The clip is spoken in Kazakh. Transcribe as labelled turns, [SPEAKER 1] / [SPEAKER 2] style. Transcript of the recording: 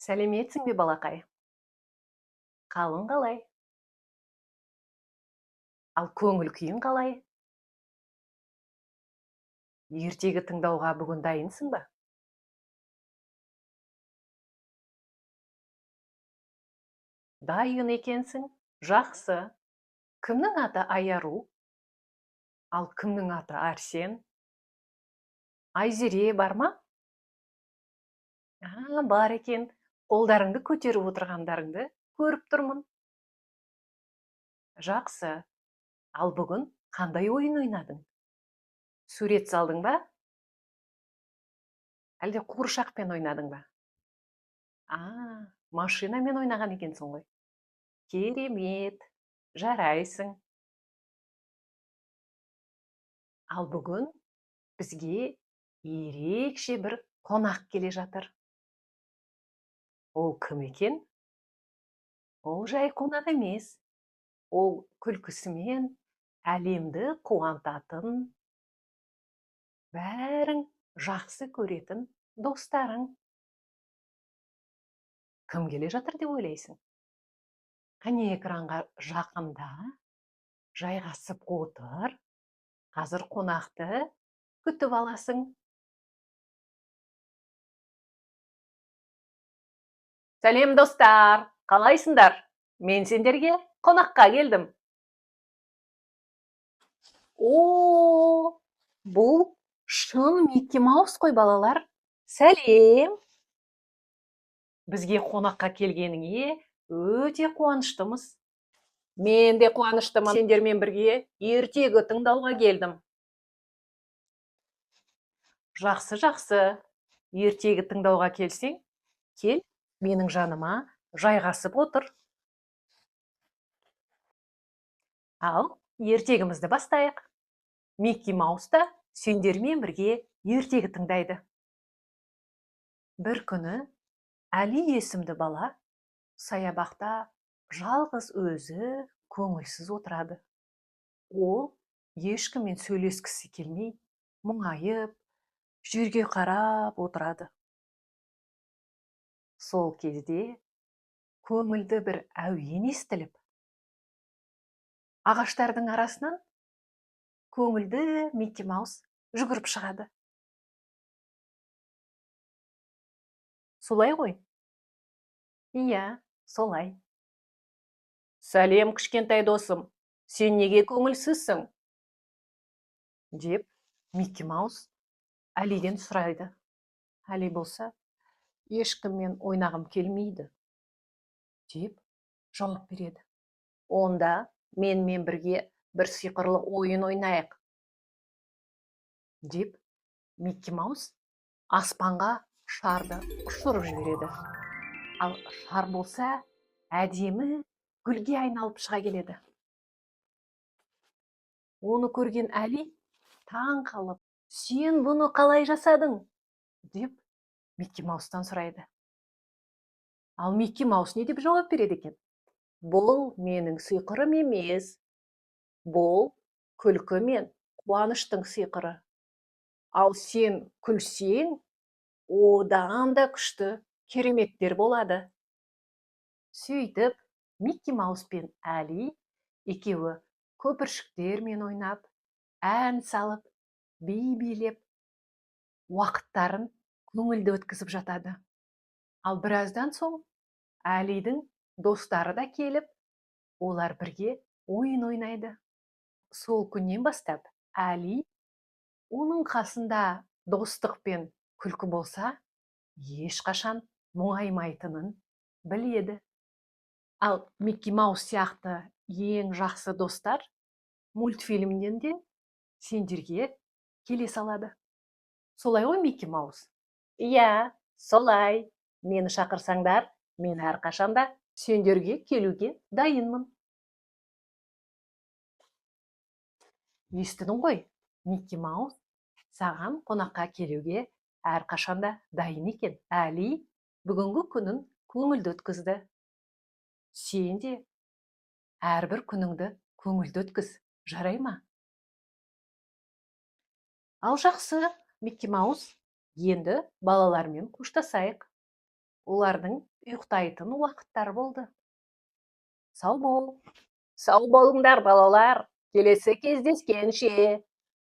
[SPEAKER 1] Сәлеметсің бе, балақай? Қалың қалай? Ал көңіл күйің қалай? Ертегі тыңдауға бүгін дайынсың ба? Дайын екенсің. Жақсы. Кімнің аты Аяру? Ал кімнің аты Арсен? Айзере бар ма? Бар екен. Қолдарыңды көтеріп отырғандарыңды көріп тұрмын. Жақсы. Ал бүгін қандай ойын ойнадың? Сурет салдың ба? Әлде қуыршақпен ойнадың ба? Машинамен ойнаған екенсің ғой. Керемет. Жарайсың. Ал бүгін бізге ерекше бір қонақ келе жатыр. Ол кім екен? Ол жай қонақ емес. Ол күлкісімен әлемді қуантатын, бәрің жақсы көретін достарың. Кім келе жатыр деп ойлайсың? Қане экранға жақында, жайғасып отыр. Қазір қонақты күтіп аласың. Сәлем достар, қалайсыңдар? Мен сендерге қонаққа келдім. Бұл шын Микки Маус қой, балалар. Сәлем. Бізге қонаққа келгеніңе өте қуаныштымыз. Мен де қуаныштымын. Сендермен бірге ертегі тыңдауға келдім. Жақсы. Ертегі тыңдауға келсең, кел, менің жаныма жайғасып отыр. Ал ертегімізді бастайық. Микки Маус та сендермен бірге ертегі тыңдайды. Бір күні Әли есімді бала саябақта жалғыз өзі көңілсіз отырады. Ол ешкіммен сөйлескісі келмей, мұңайып, жерге қарап отырады. Сол кезде көңілді бір әуен естіліп, ағаштардың арасынан көңілді Микки Маус жүгіріп шығады. Солай ғой? Иә, солай. Сәлем, кішкентай досым, сен неге көңілсізсің? Деп Микки Маус Әлиден сұрайды. Әли болса, ешкіммен ойнағым келмейді, деп жауап береді. Онда менімен бірге бір сиқырлы ойын ойнайық, деп Микки Маус аспанға шарды ұшырып жібереді. Ал шар болса, әдемі гүлге айналып шыға келеді. Оны көрген Әли таң қалып, сен бұны қалай жасадың? Деп Микки Маустан сұрайды. Ал Микки Маус не деп жауап береді екен? Бұл менің сиқырым емес. Бұл күлкі мен қуаныштың сиқыры. Ал сен күлсең, одан да күшті кереметтер болады. Сөйтіп, Микки Маус пен Әли екеуі көпіршіктермен ойнап, ән салып, би билеп, уақыттарын көңілді өткізіп жатады. Ал біраздан соң Әлидің достары да келіп, олар бірге ойын ойнайды. Сол күннен бастап Әли оның қасында достық пен күлкі болса, ешқашан мұңаймайтынын біледі. Ал Микки Маус сияқты ең жақсы достар мультфильмнен де сендерге келе салады. Солай ғой, Микки Маус? Иә, солай. Мені шақырсаңдар, мен әрқашанда сендерге келуге дайынмын. Естідің ғой, Микки Маус саған қонаққа келуге әрқашанда дайын екен. Әли бүгінгі күнін көңілді өткізді. Сен де әрбір күніңді көңілді өткіз, жарай ма? Ал жақсы, Микки Маус, енді балалармен қоштасайық. Олардың ұйықтайтын уақыттары болды. Сау бол. Сау болыңдар, балалар. Келесі кездескенше.